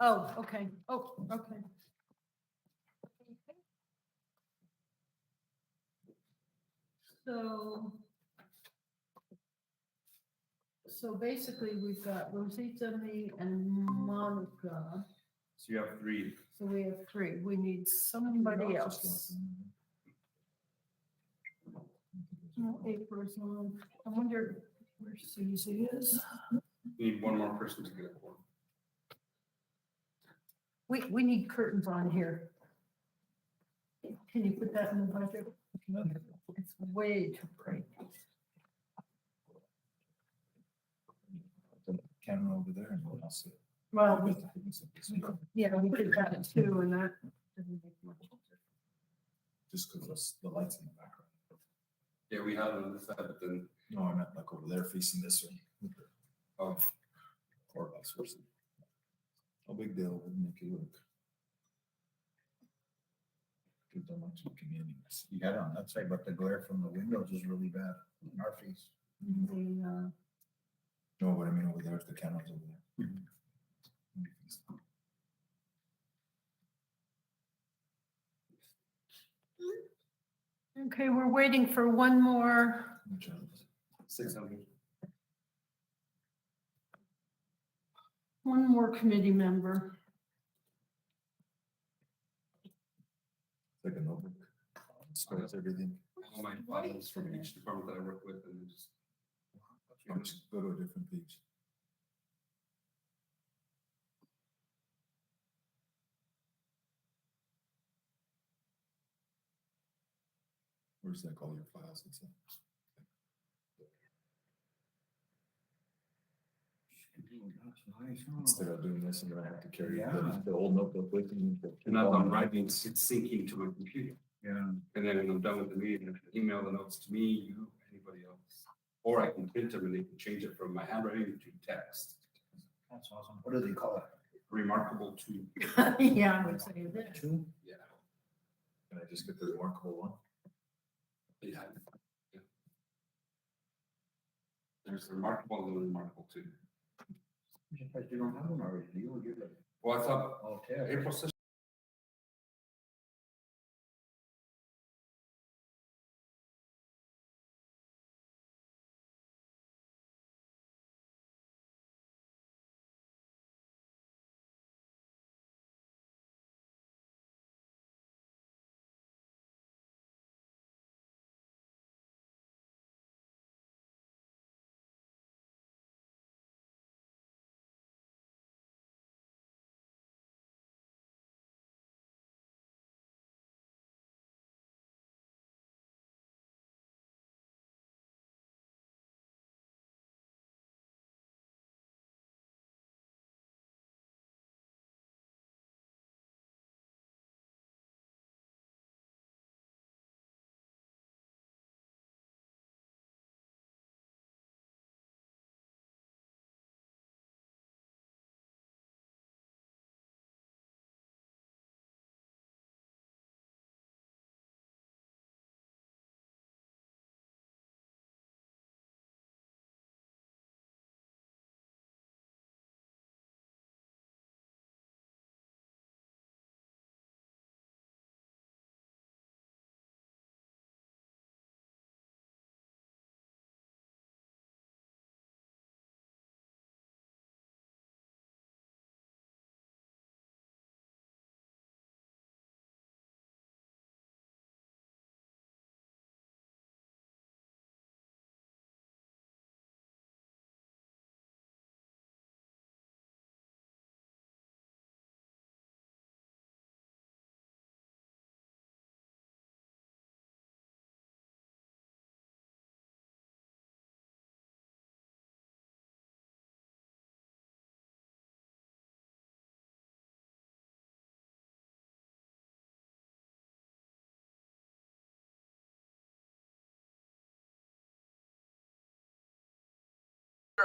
Oh, okay. Oh, okay. So basically we've got Rosita, me and Monica. So you have 3. So we have 3. We need somebody else. No, April's on. I wonder where Susie is. You need 1 more person to get a quorum. We need curtains on here. Can you put that in the budget? It's way too bright. The camera over there and we'll see. Well, yeah, we did that too, and that doesn't make much difference. Just because the lights in the background. Yeah, we had it on the side, but then, No, I meant like over there facing this way. oh, Or vice versa. No big deal, we'll make it work. Give them much looking anyways. You had it on that side, but the glare from the windows is really bad in our face. The, No, but I mean over there, if the camera's over there. Okay, we're waiting for one more. Which ones? 600. One more committee member. Like a notebook. Stores everything. All my files from each department that I work with, and then just. Just go to a different page. Where's like all your files and stuff? Instead of doing this, and then I have to carry the old notebook with me. And as I'm writing, it's syncing to my computer. Yeah. And then when I'm done with the meeting, I can email the notes to me, you, anybody else. Or I can print them and they can change it from my handwriting to text. That's awesome. What do they call it? Remarkable 2. Yeah, I would say that. 2? Yeah. Can I just get the remarkable one? Yeah. Yeah. There's the remarkable and the remarkable 2. You don't have them already, do you? Well, I thought Okay. April session.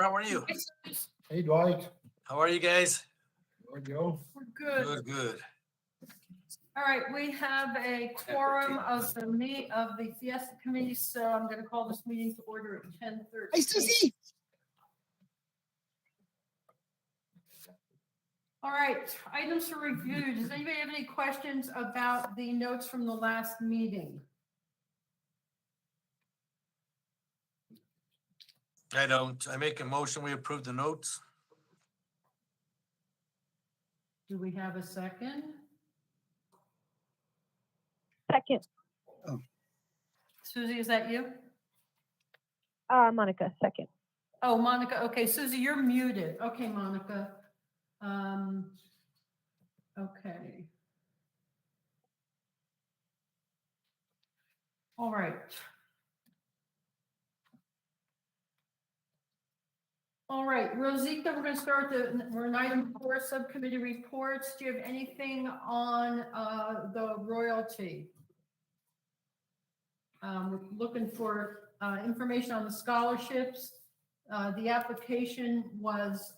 How are you? Hey Dwight. How are you guys? Where'd you go? We're good. Good, good. All right, we have a quorum of the Fiesta Committee, so I'm gonna call this meeting to order at 10:30. Hey, Susie. All right, items to review. Does anybody have any questions about the notes from the last meeting? I don't. I make a motion, we approve the notes. Do we have a second? Second, Susie, is that you? Monica, second. Oh, Monica, okay, Susie, you're muted. Okay, Monica. Okay. All right. All right, Rosita, we're going to start we're in item 4, subcommittee reports. Do you have anything on the royalty? We're looking for information on the scholarships. The application was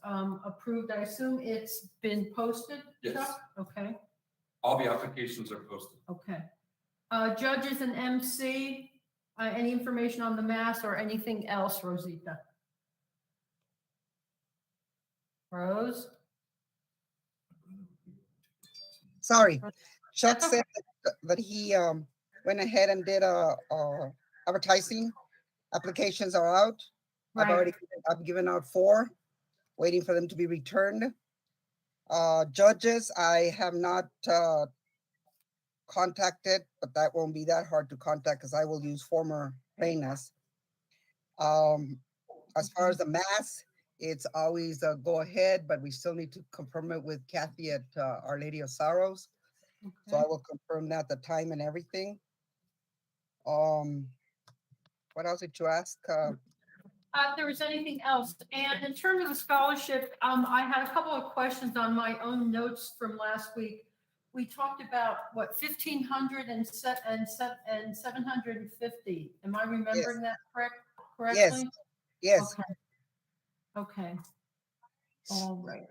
approved. I assume it's been posted, Yes. Chuck? Okay, All the applications are posted. okay. Judges and MC, any information on the mass or anything else, Rosita? Rose? Sorry, Chuck That's said that he went ahead and did advertising. Applications are out. Right. I've given out 4, waiting for them to be returned. Judges, I have not contacted, but that won't be that hard to contact because I will use former reinas. As far as the mass, it's always a go ahead, but we still need to confirm it with Kathy at Our Lady of Sorrows. So I will confirm that, the time and everything. What else did you ask? If there was anything else, and in terms of the scholarship, I had a couple of questions on my own notes from last week. We talked about what 1,500 and 750. Am I remembering that correctly? Yes, Okay. Okay. All right.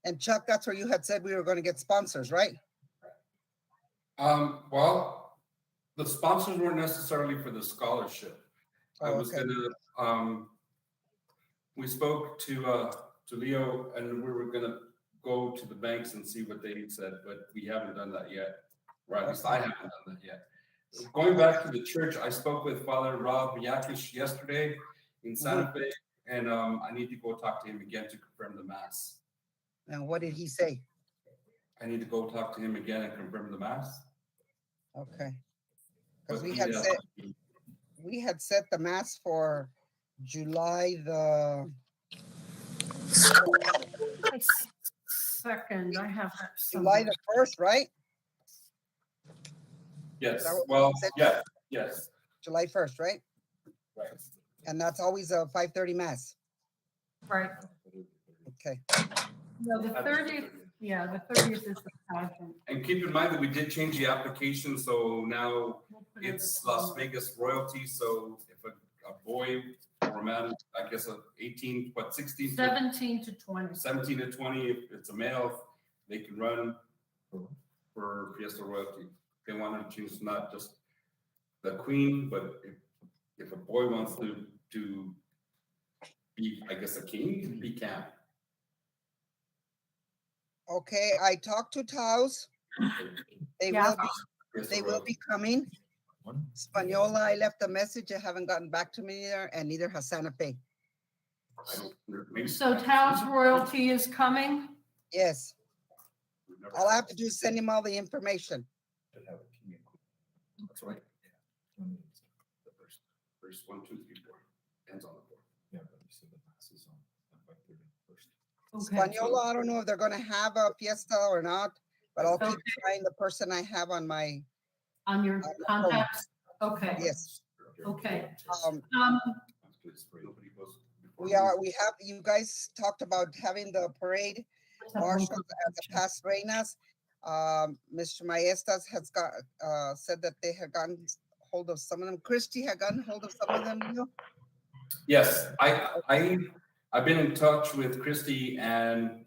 and Chuck, that's where you had said we were going to get sponsors, right? Well, the sponsors weren't necessarily for the scholarship. I was Okay. gonna, we spoke to Leo and we were gonna go to the banks and see what they said, but we haven't done that yet. Or at least I haven't done that yet. Going back to the church, I spoke with Father Rob Yakish yesterday in Santa Fe, and I need to go talk to him again to confirm the mass. And what did he say? I need to go talk to him again and confirm the mass. Okay. Because But we had set the mass for July the Second, I have July the 1st, right? yes, That was- well, said- yeah, yes, July 1st, right? right. And that's always a 5:30 mass. right. Okay. No, the 30th. Yeah, the 30th is the pageant. And keep in mind that we did change the application, so now We'll put it it's as- Las Vegas royalty, so if a boy or a man, I guess 18, 16, 17 to 20. 17 to 20, if it's a male, they can run for Fiesta royalty. They want to choose not just the queen, but if a boy wants to be, I guess, a king, he can. Okay, I talked to Taos. They Yeah. will be coming. Española, I left a message. They haven't gotten back to me either, and neither has Santa Fe. Maybe- So Taos royalty is coming. Yes, We've never- all I have to do is send him all the information. That's right. The first 1, 2, 3, 4 ends on the 4. Okay. Española, I don't know if they're gonna have a fiesta or not, but I'll keep Okay. trying the person I have on my, On your contacts. Okay. yes. Okay. Um, Nobody goes before we me. have, you guys talked about having the parade marshals at the past reinas. Mr. Maestas has said that they had gotten hold of some of them. Christy had gotten hold of some of them, you know? Yes, I've been in touch with Christy and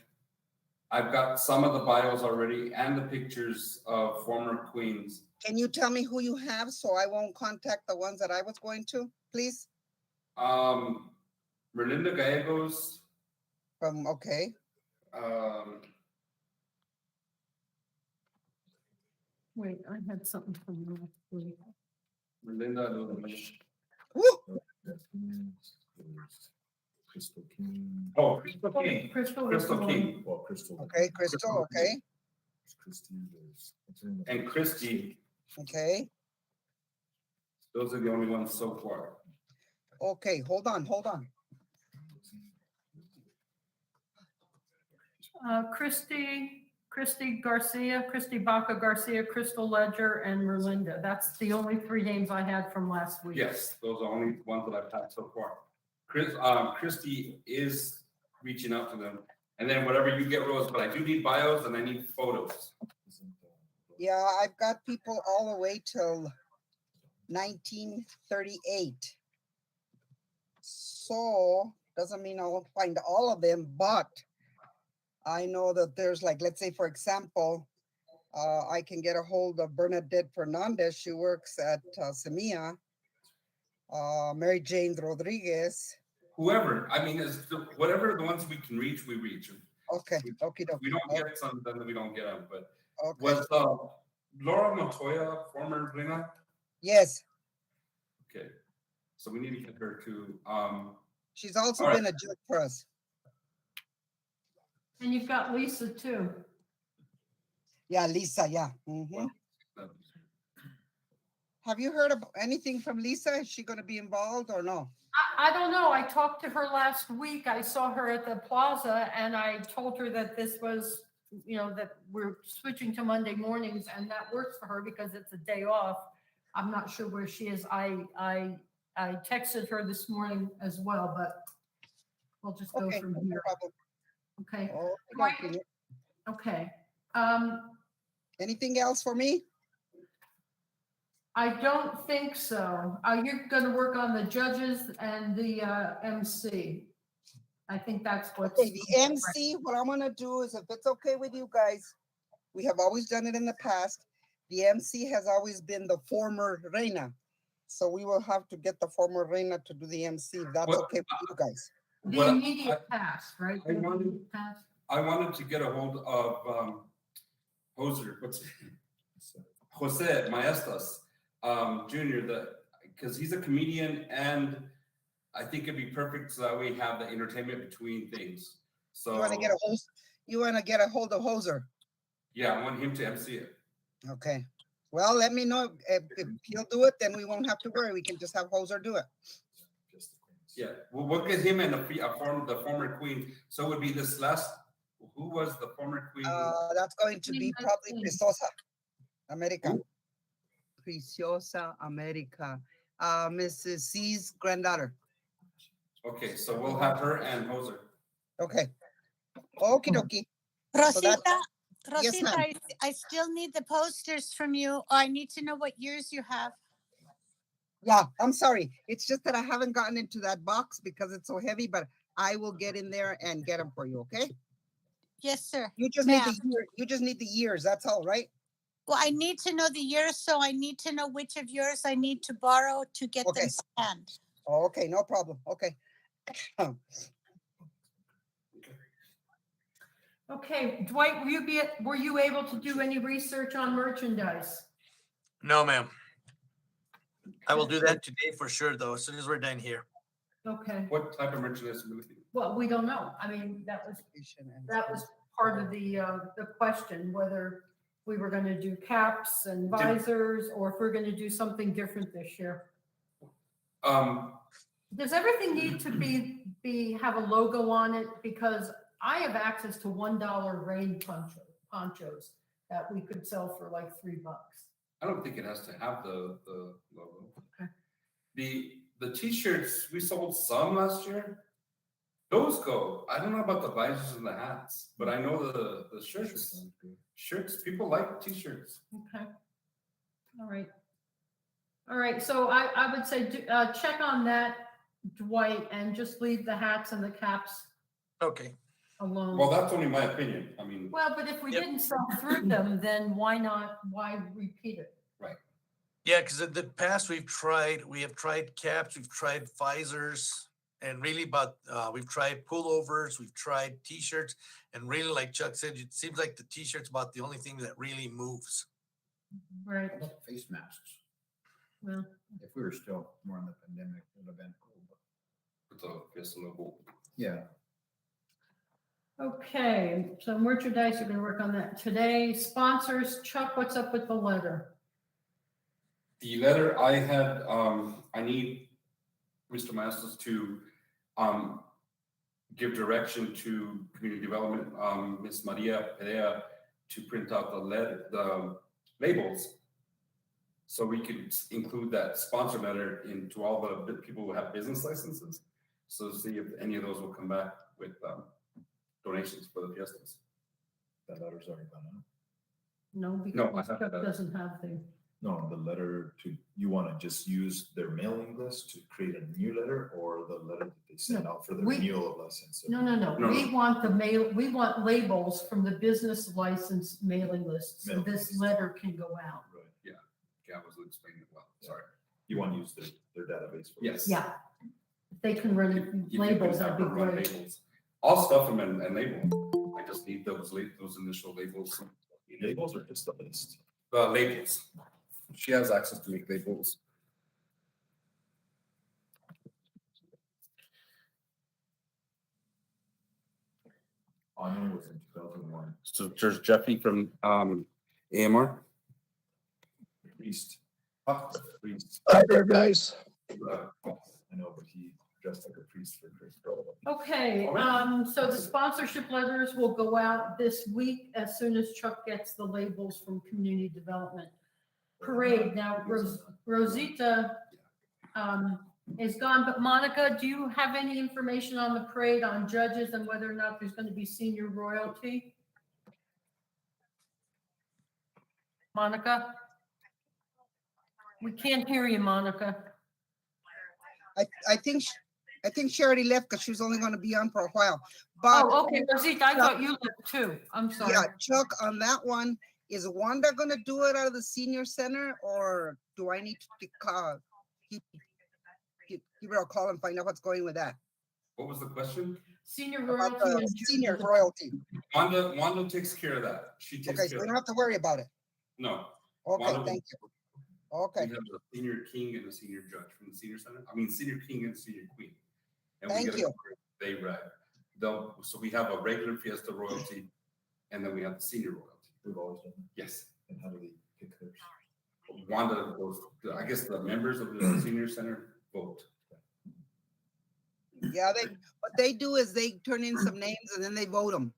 I've got some of the bios already and the pictures of former queens. Can you tell me who you have so I won't contact the ones that I was going to, please? Merlinda Gallegos, Okay, Wait, I had something from you last week. Linda, Woo! Crystal King. oh, Crystal King. Crystal. Crystal was the King. one. Well, Crystal. Okay, Crystal, okay, There's Christie, there's. what's her name? And Christy, okay, those are the only ones so far. okay, hold on. Christy Garcia, Christy Baca Garcia, Crystal Ledger, and Merlinda. That's the only three names I had from last week. Yes, those are the only ones that I've had so far. Christy is reaching out to them. And then whatever you get, Rose, but I do need bios and I need photos. Yeah, I've got people all the way till 1938. So, doesn't mean I won't find all of them, but I know that there's like, let's say, for example, I can get a hold of Bernadette Fernandez. She works at Semilla. Mary Jane Rodriguez. Whoever, I mean, whatever the ones we can reach, we reach. Okay, okay, If we don't get some, then we don't get them, but okay. was Laura Montoya former Reina? Yes, Okay, so we need to get her to, she's also All right. been a judge for us. And you've got Lisa too. Yeah, Lisa, yeah. Mhm. Have you heard of anything from Lisa? Is she gonna be involved or no? I don't know. I talked to her last week. I saw her at the plaza and I told her that this was, that we're switching to Monday mornings and that works for her because it's a day off. I'm not sure where she is. I texted her this morning as well, but we'll just go Okay, from no here. problem. Okay, Okay, okay. anything else for me? I don't think so. You're gonna work on the judges and the MC. I think that's what's. Okay, the MC, what I'm gonna do is, if it's okay with you guys, we have always done it in the past. The MC has always been the former Reina. So we will have to get the former Reina to do the MC, if that's What- okay with you guys. The What- immediate past, right? I The wanted- immediate past. I wanted to get a hold of, Hoser, Jose Maestas, Junior, because he's a comedian and I think it'd be perfect so that we have the entertainment between things. So. You wanna get a host, you wanna get a hold of Hoser? Yeah, I want him to MC it. Okay, well, let me know if he'll do it, then we won't have to worry. We can just have Hoser do it. Yeah, we'll get him and the former queen. So it would be this last, who was the former queen? That's going to be probably 19. Preciosa America. Who? Preciosa America, Mrs. C's granddaughter. Okay, so we'll have her and Hoser. Okay. Okie dokie. So Rosita, Yes, Rosita, ma'am. I still need the posters from you. I need to know what years you have. Yeah, I'm sorry. It's just that I haven't gotten into that box because it's so heavy, but I will get in there and get them for you, okay? Yes, sir. You just need Ma'am. the year, you just need the years, that's all, right? Well, I need to know the years, so I need to know which of yours I need to borrow to get Okay. them scanned. Oh, okay, no problem, okay. Okay, Dwight, were you able to do any research on merchandise? No, ma'am. I will do that today for sure, though, as soon as we're done here. Okay, What type of merchandise are we looking? well, we don't know. I mean, that was part of the question, whether we were gonna do caps and visors, or if we're gonna do something different this year. Does everything need to have a logo on it? Because I have access to $1 rain ponchos that we could sell for like $3. I don't think it has to have the logo. Okay. The t-shirts, we sold some last year. Those go. I don't know about the visors and the hats, but I know the shirts. Shirts, people like t-shirts. Okay. All right. All right, so I would say, check on that, Dwight, and just leave the hats and the caps Okay. alone. Well, that's only my opinion. I mean, Well, but if we Yep. didn't sell through them, then why repeat it? Yeah, because in the past we have tried caps, we've tried visors, And really about, we've tried pullovers, we've tried t-shirts, and really like Chuck said, it seems like the t-shirt's about the only thing that really moves. Right. How about face masks? Well, If we were still more in the pandemic, it would have been cool, but With the Fiesta logo. yeah. okay, so merchandise, you're gonna work on that today. Sponsors, Chuck, what's up with the letter? The letter I had, I need Mr. Masters to, give direction to community development, Ms. Maria Perea, to print out the labels. So we could include that sponsor letter into all the people who have business licenses. So see if any of those will come back with, donations for the fiestas. That letter's already gone out. No, No, I because have Chuck that. doesn't have the, No, the letter to, you want to just use their mailing list to create a new letter, or the letter that they send out for the we- renewal of license? no. No, We no. want we want labels from the business license mailing list, so Mailing this list. letter can go out. Right. Yeah, I wasn't explaining it well, sorry. You want to use their database? For Yes. Yeah. If they can run If you labels, can that'd be have her run great. labels. I'll stuff them and label them. I just need those initial labels. Labels or just the list? Labels. She has access to make labels. Honor was in 2001. So there's Jeffy from AMR. Priest. Priest. Hi there, guys. I know, but he dressed like a priest for Chris. Okay, so the sponsorship letters will go out this week as soon as Chuck gets the labels from community development. Parade, now Rosita is gone, but Monica, do you have any information on the parade, on judges and whether or not there's going to be senior royalty? Monica? We can't hear you, Monica. I think she already left because she was only going to be on for a while. But Oh, okay, Rosita, I thought you left too. I'm sorry. yeah, Chuck, on that one, is Wanda going to do it out of the senior center, or do I need to give her a call and find out what's going with that? What was the question? Senior About royalty the and senior judges. royalty. Wanda takes care of that. She takes Okay, so care we of don't it. have to worry about it. No. Okay, Wanda will- thank you. Okay, We have a senior king and a senior judge from the senior center. I mean, senior king and senior queen. And we Thank get a you. They read. So we have a regular Fiesta royalty, and then we have the senior royalty. We've always done that. Yes. And how do they pick theirs? Wanda goes, I guess the members of the senior center vote. yeah, what they do is they turn in some names and then they vote them.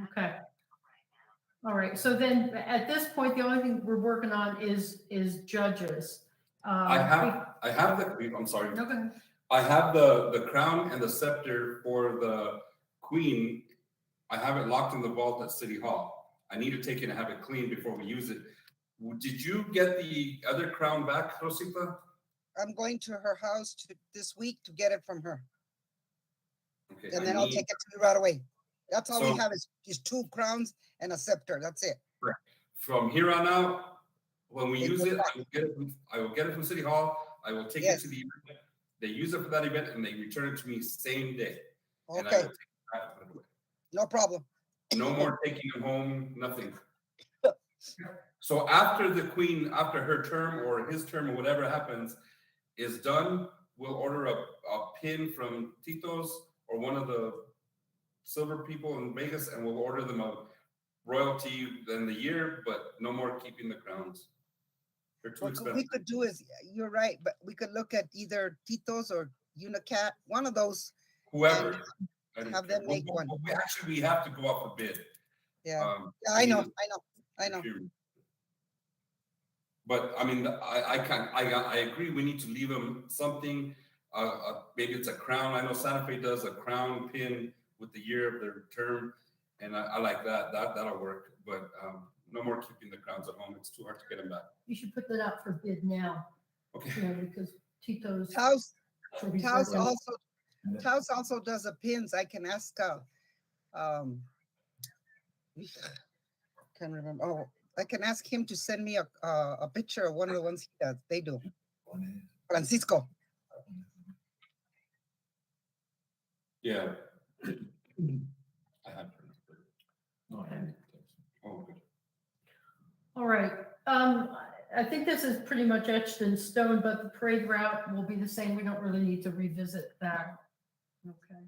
Okay. All right, so then at this point, the only thing we're working on is judges. I have I'm sorry. Okay, I have the crown and the scepter for the queen. I have it locked in the vault at City Hall. I need to take it and have it clean before we use it. Did you get the other crown back, Rosita? I'm going to her house this week to get it from her, Okay. and I then I'll need- take it to you right away. That's all we So- have is 2 crowns and a scepter. That's it. From here on out, when we They use go it, back. I will get it from City Hall. I will take it Yes. to the event. They use it for that event and they return it to me same day. And I Okay, will take it back and put it away. no problem. No more taking them home, nothing. So after the queen, after her term or his term or whatever happens is done, we'll order a pin from Tito's or one of the silver people in Vegas, and we'll order them a royalty in the year, but no more keeping the crowns. They're too What we expensive. could do is, you're right, but we could look at either Tito's or Unicat, one of those. Whoever. I don't have care. them make one. We have to go out for bid. Yeah, Yeah, I know. But I mean, I agree, we need to leave them something, maybe it's a crown. I know Santa Fe does a crown pin with the year of their term. And I like that, that'll work, but, no more keeping the crowns at home. It's too hard to get them back. you should put that out for bid now, Okay. you know, because Tito's. Taos should be Taos broken. also does the pins. I can ask, can't remember. Oh, I can ask him to send me a picture of one of the ones he does. They do. Francisco. Yeah. I have. No, Okay. Oh, good. All right, I think this is pretty much etched in stone, but the parade route will be the same. We don't really need to revisit that. Okay.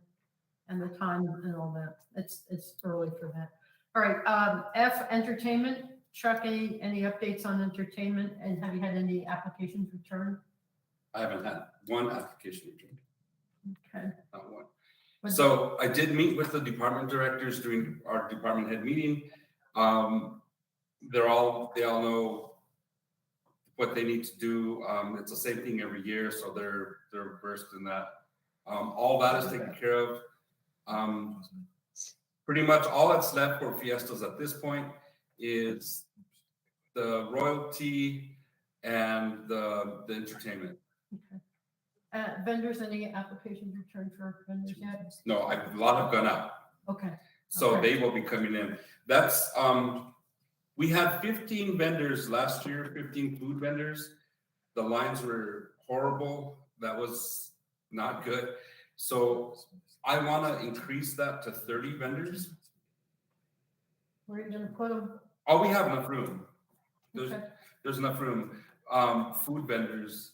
And the time and all that. It's early for that. All right, F, entertainment. Chuck, any updates on entertainment? And have you had any applications returned? I haven't had one application returned, Okay. not one. Was- So I did meet with the department directors during our department head meeting. They all know what they need to do. It's the same thing every year, so they're versed in that. All that is taken care of. Pretty much all that's left for Fiestas at this point is the royalty and the entertainment. Okay. Vendors, any applications returned for vendors yet? No, a lot have gone out. Okay. So Okay. they will be coming in. That's, we had 15 vendors last year, 15 food vendors. The lines were horrible. That was not good. So I want to increase that to 30 vendors. Where are you gonna put them? Oh, we have enough room. Okay. There's enough room. Food vendors.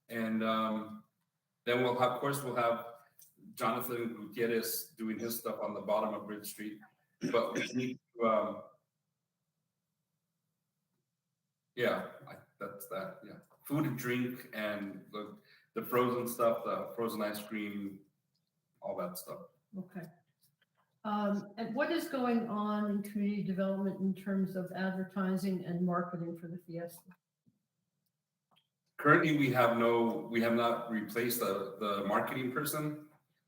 And then we'll have, of course, we'll have Jonathan Gutierrez doing his stuff on the bottom of Bridge Street. But we need to, that's that, yeah. Food and drink and the frozen stuff, the frozen ice cream, all that stuff. Okay. And what is going on in community development in terms of advertising and marketing for the Fiesta? Currently, we have not replaced the marketing person.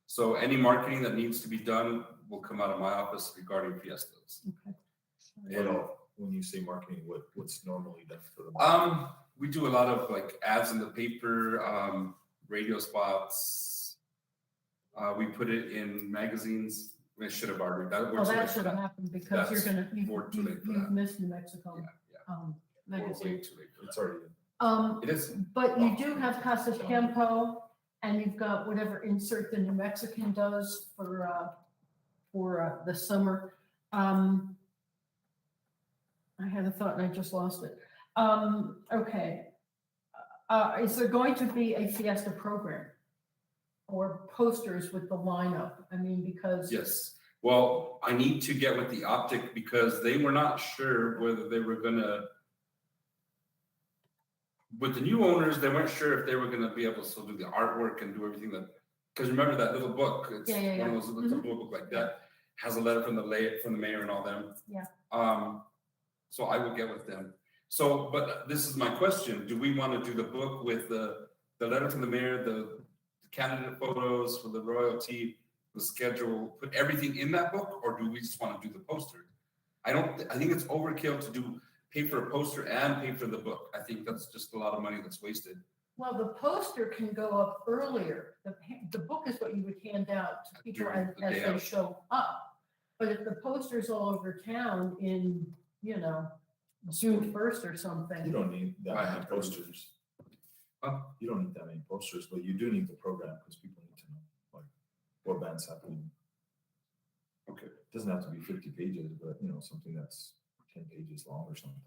So any marketing that needs to be done will come out of my office regarding Fiestas. Okay. When you say marketing, what's normally done for the marketing? We do a lot of like ads in the paper, radio spots. We put it in magazines. We should have already. Well, that should have happened because you're gonna, more too late for you've that. missed New Mexico. Yeah. We're way Magazine. too late for It's that. already, It is. But you do have Casa Campo, and you've got whatever insert the New Mexican does for the summer. I had a thought and I just lost it. Okay. Is there going to be a Fiesta program or posters with the lineup? I mean, because. Yes. Well, I need to get with the optic because they were not sure whether they were gonna. With the new owners, they weren't sure if they were gonna be able to still do the artwork and do everything that. Because remember that little book? It's Yeah. one of those little book like that. Has a letter from the mayor and all them. Yeah. So I will get with them. So, but this is my question: do we want to do the book with the letter from the mayor, the candidate photos for the royalty, the schedule, put everything in that book, or do we just want to do the poster? I think it's overkill to pay for a poster and pay for the book. I think that's just a lot of money that's wasted. Well, the poster can go up earlier. The book is what you would hand out to people During the as day they of. show up. But if the poster's all over town in, June 1st or something. you don't need that I many have posters. Huh? You don't need that many posters, but you do need the program because people need to know like what events happening. Okay. It doesn't have to be 50 pages, but something that's 10 pages long or something.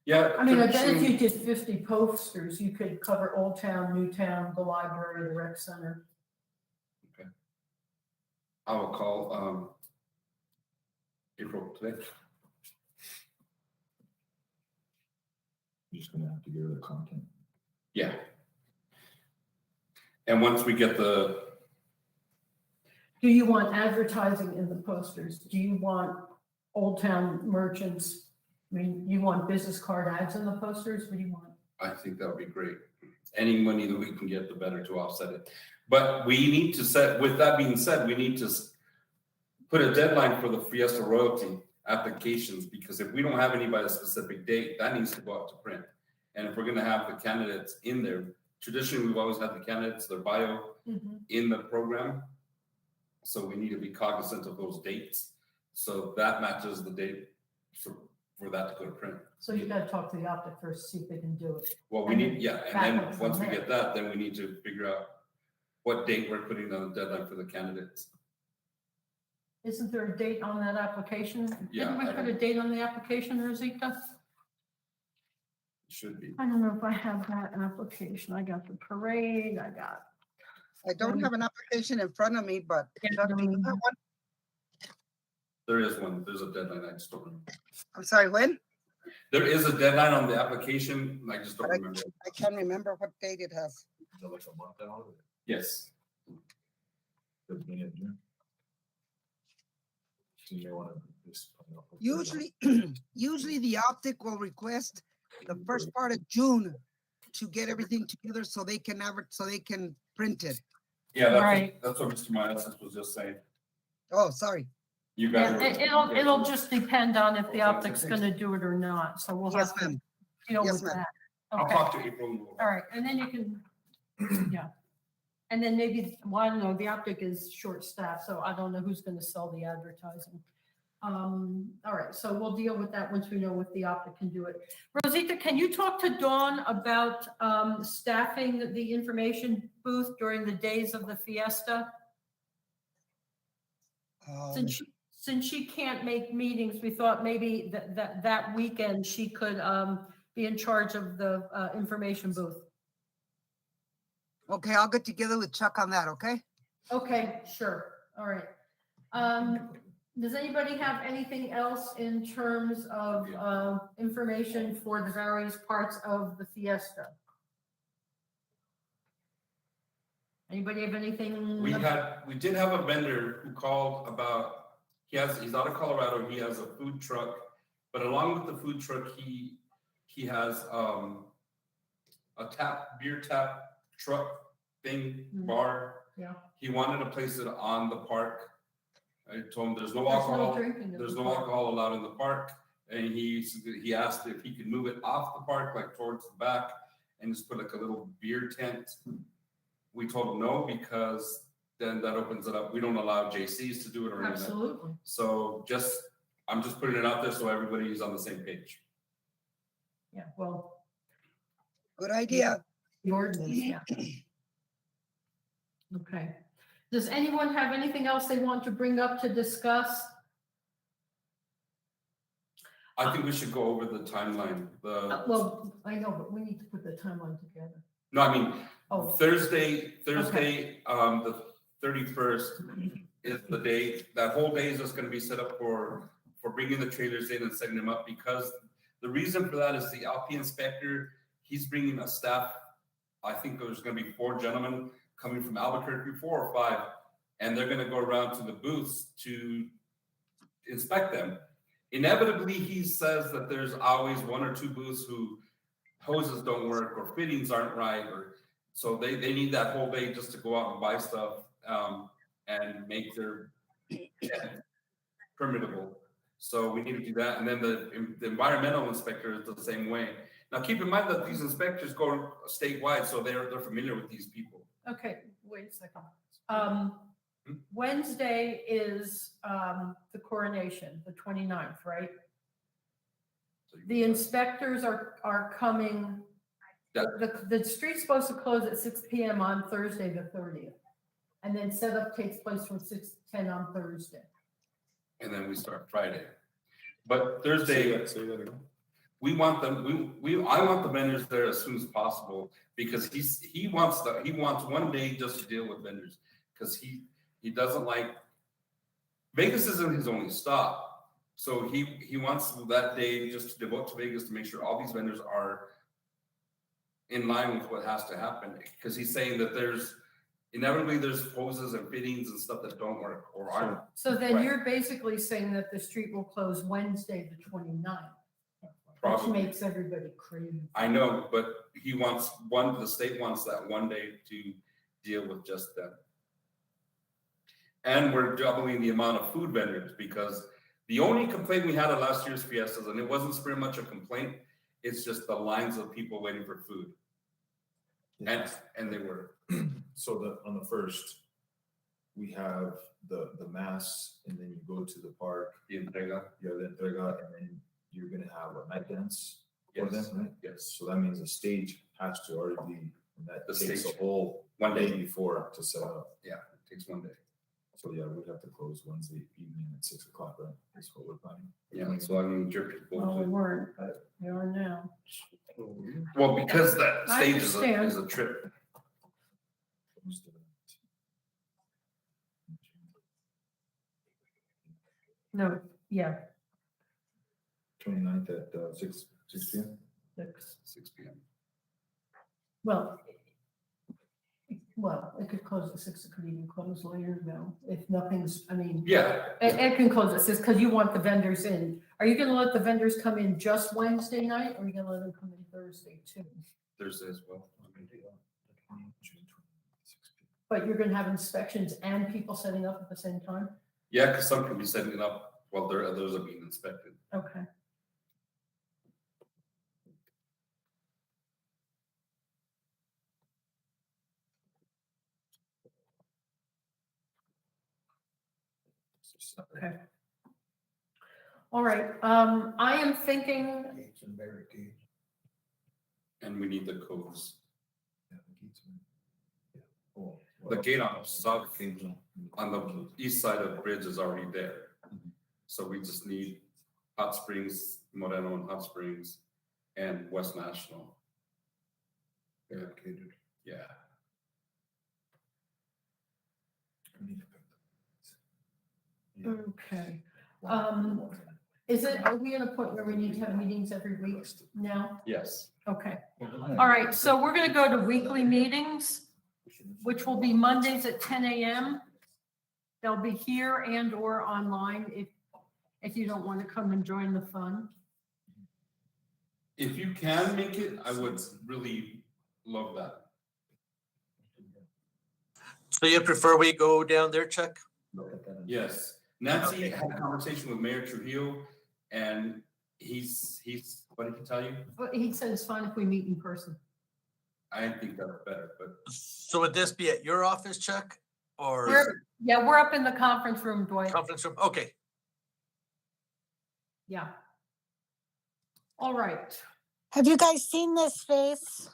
Yeah. I mean, I bet if traditionally- you did 50 posters, you could cover Old Town, New Town, the library, the rec center. I will call April today. You're just gonna have to get rid of the content. Yeah. And once we get Do you want advertising in the posters? Do you want Old Town merchants? I mean, you want business card ads in the posters? What do you want? I think that would be great. Any money that we can get, the better to offset it. But we need to with that being said, we need to put a deadline for the Fiesta royalty applications, because if we don't have any by a specific date, that needs to go out to print. And if we're gonna have the candidates in there, traditionally, we've always had the candidates, their bio in the program. So we need to be cognizant of those dates. So that matches the date for that to go to print. So you gotta talk to the optic first, see if they can do it. Well, we And need, then and back then up from once we there. get that, then we need to figure out what date we're putting on the deadline for the candidates. Isn't there a date on that application? Yeah, Didn't we I put a don't- date on the application, Rosita? Should be. I don't know if I have that application. I got the parade, I got. I don't have an application in front of me, but Yeah, Chuck, do you don't- have one? There is one, there's a deadline, I just don't remember. I'm sorry, when? There is a deadline on the application, I just don't But remember. I can't remember what date it has. Is that like a month out? Yes. The beginning of June? So you may wanna just. Usually the optic will request the first part of June to get everything together so they can so they can print it. Yeah, Right. that's what Mr. Myers was just saying. Oh, sorry. You guys. Yeah, it'll just depend on if the optic's gonna do it or not, so we'll Yes, have to ma'am. deal Yes, with ma'am. that. I'll Okay, talk to April. and we'll- all right, and then you can, yeah. And then maybe, well, I don't know, the optic is short-staffed, so I don't know who's gonna sell the advertising. All right, so we'll deal with that once we know if the optic can do it. Rosita, can you talk to Dawn about staffing the information booth during the days of the Fiesta? Since she can't make meetings, we thought maybe that weekend she could be in charge of the information booth. Okay, I'll get together with Chuck on that, okay? Okay, sure, all right. Does anybody have anything else in terms of information for the various parts of the Fiesta? Anybody have anything? We did have a vendor who called about, he's out of Colorado, he has a food truck, but along with the food truck, he has a beer tap truck thing, Mhm. bar. Yeah. He wanted to place it on the park. I told him there's no There's no alcohol, drinking at there's the no park. alcohol allowed in the park. And he asked if he could move it off the park, like towards the back, and just put like a little beer tent. We told him no, because then that opens it up. We don't allow JCs to do it or anything. Absolutely. So I'm just putting it out there so everybody is on the same page. Yeah, well, Good idea. the ordinance, yeah. Okay. Does anyone have anything else they want to bring up to discuss? I think we should go over the timeline, Well, I know, but we need to put the timeline together. no, I mean, Oh, Thursday, the 31st is the day, that whole day is just gonna be set up for bringing the trailers in and setting them up, because the reason for that is the LP inspector, he's bringing a staff, I think there's gonna be 4 gentlemen coming from Albuquerque, 4 or 5, and they're gonna go around to the booths to inspect them. Inevitably, he says that there's always 1 or 2 booths who hoses don't work or fittings aren't right, or so they need that whole day just to go out and buy stuff and make their shed permittable. So we need to do that, and then the environmental inspector is the same way. Now, keep in mind that these inspectors go statewide, so they're familiar with these people. okay, wait a second. Wednesday is the coronation, the 29th, right? So you- The inspectors are coming. Yeah. The street's supposed to close at 6 PM on Thursday, the 30th. And then setup takes place from 6 to 10 on Thursday. And then we start Friday. But Thursday, we want them, I want the vendors there as soon as possible, because he wants 1 day just to deal with vendors, because he doesn't like, Vegas isn't his only stop. So he wants that day just to devote to Vegas to make sure all these vendors are in line with what has to happen, because he's saying that inevitably there's hoses and fittings and stuff that don't work or aren't. So then Right. you're basically saying that the street will close Wednesday, the 29th. Which Probably. makes everybody crazy. I know, but the state wants that 1 day to deal with just them. And we're doubling the amount of food vendors, because the only complaint we had at last year's fiestas, and it wasn't very much a complaint, it's just the lines of people waiting for food. And they were. So on the 1st, we have the mass, and then you go to the park, The entrega. you have the entrega, and then you're gonna have a night dance for Yes, them, right? yes. So that means the stage has to already be, and that The takes a stage. whole 1 day day. before to set up. Yeah, it takes 1 day. So yeah, we'd have to close Wednesday evening at 6 o'clock, right? That's what we're planning. Yeah, so I mean, your people. Well, we weren't, but we are now. Well, because that I stage is understand. a trip. No, yeah, 29th at 6 p.m. 6 p.m. well, it could close at 6, it could even close later, though, if nothing's, I mean. Yeah, It can close at 6, because you want the vendors in. Are you gonna let the vendors come in just Wednesday night, or are you gonna let them come in Thursday too? Thursday as well. But you're gonna have inspections and people setting up at the same time? Yeah, because some can be setting it up while others are being inspected. Okay. Okay. All right, I am thinking, And we need the codes. Oh, The gate on south, on the east side of the bridge is already there. So we just need Hot Springs, Moreno and Hot Springs, and West National. barricaded. Yeah. okay, are we at a point where we need to have meetings every week now? Yes. Okay, all right, so we're gonna go to weekly meetings, which will be Mondays at 10 a.m. They'll be here and or online if you don't want to come and join the fun. If you can make it, I would really love that. So you prefer we go down there, Chuck? Yes. Nancy had a conversation with Mayor Trujillo, and he's, what did he tell you? But he said it's fine if we meet in person. I think that's better, but So would this be at your office, Chuck? Or We're up in the conference room, Dwight. conference room? Okay. Yeah. All right. Have you guys seen this face?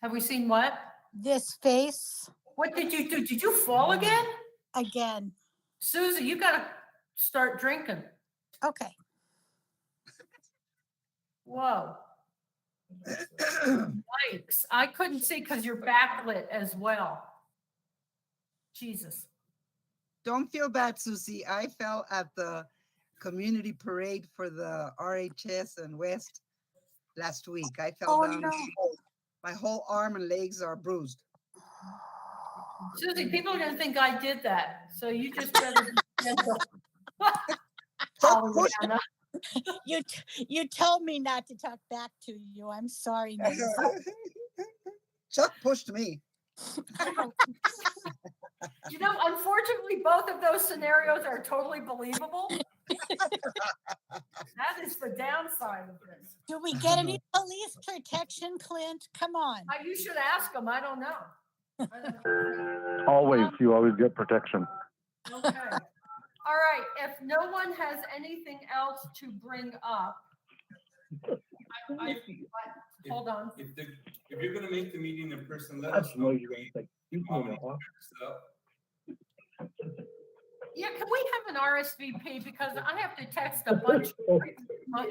Have we seen what? This face What did you do? Did you fall again? again? Susie, you gotta start drinking. Okay. Whoa. Yikes. I couldn't see because you're backlit as well. Jesus. Don't feel bad, Susie. I fell at the community parade for the RHS and West last week. I fell Oh, down. no. My whole arm and legs are bruised. Susie, people are gonna think I did that, so you just better be gentle. Chuck pushed, Pollyanna. You told me not to talk back to you. I'm sorry, Nancy. Chuck pushed me. You know, unfortunately, both of those scenarios are totally believable. That is the downside of this. Do we get any police protection, Clint? Come on. You should ask them. I don't know. I don't know. Always, you always get protection. Okay. All right. If no one has anything else to bring up, hold on. If you're gonna make the meeting in person, let us know. Yeah, can we have an RSVP? Because I have to text a bunch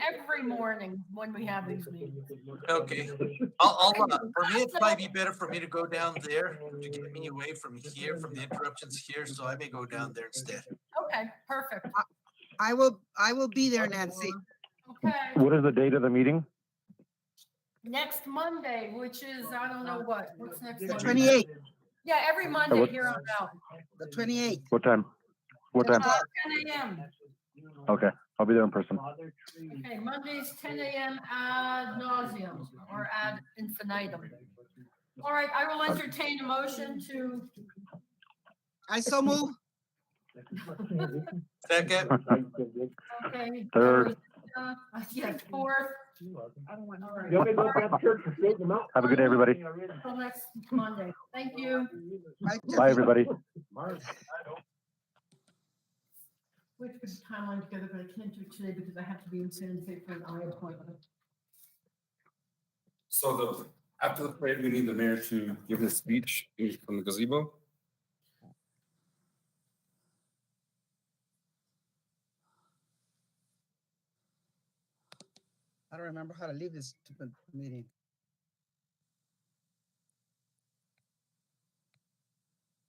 every morning when we have these meetings. Okay. For me, it'd probably be better for me to go down there to get me away from here, from the interruptions here. So I may go down there instead. Okay, perfect. I will be there, Nancy. Okay, What is the date of the meeting? next Monday, which is, I don't know what's next The Monday? 28th, Yeah, every Monday what- here on out. the 28th. What time? What time? 10 a.m. Okay, I'll be there in person. Okay, Mondays, 10 a.m. ad nauseum or ad infinitum. All right, I will entertain a motion to, I so move. Second. okay. Third. Yes, fourth. All right. Have a good day, everybody. Until next Monday. Thank you. Bye, everybody. We have to put a timeline together, but I can't do it today because I have to be in San Jose for an eye appointment. So after the parade, we need the mayor to give his speech from the gazebo. I don't remember how to leave this stupid meeting.